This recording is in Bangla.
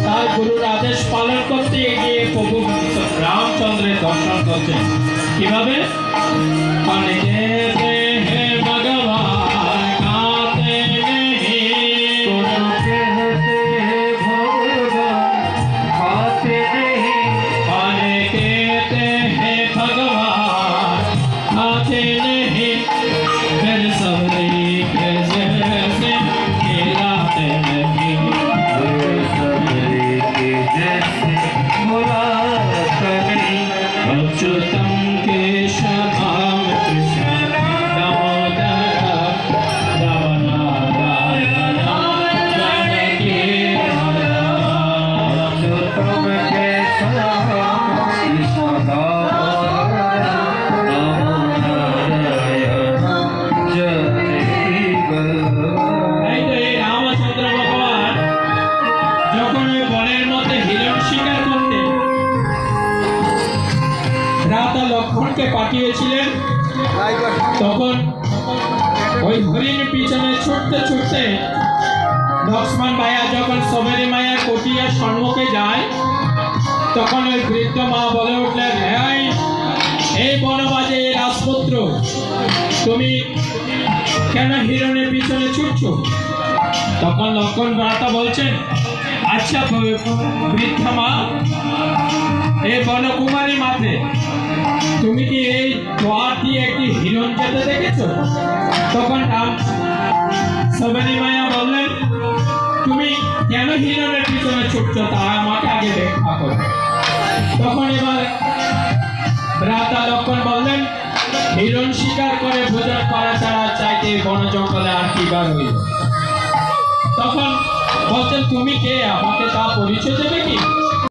তার গুরুর আদেশ পালন করতে গিয়ে প্রভু রামচন্দ্রের দর্শন করছেন। কিভাবে? পাঠিয়েছিলেন, তখন ওই হরিণ পিছনে ছুটতে ছুটতে লক্ষ্মণ ভাইয়া যখন সবেরি মায়ের কুটিয়ার সম্মুখে যায়, তখন ওই বৃদ্ধ মা বলে উঠলেন, এই বনবাজে রাজপুত্র, তুমি কেন হিরণের পিছনে ছুটছো? তখন লক্ষ্মণ ভ্রাতা বলছেন, আচ্ছা বৃদ্ধা মা, এই বনকুমারী মাঠে তুমি কি এই দ্বার দিয়ে একটি হিরণ যেতে দেখেছো? তখন সবেরি মায়া বললেন, তুমি কেন হিরণের পিছনে ছুটছো তা আমাকে আগে ব্যাখ্যা করো। তখন এবার ভ্রাতা লক্ষ্মণ বললেন, হিরণ শিকার করে ভোজন করা ছাড়া চাইতে বন জঙ্গলে আর কি বার হইল। তখন বলছেন, তুমি কে, আমাকে তা পরিচয়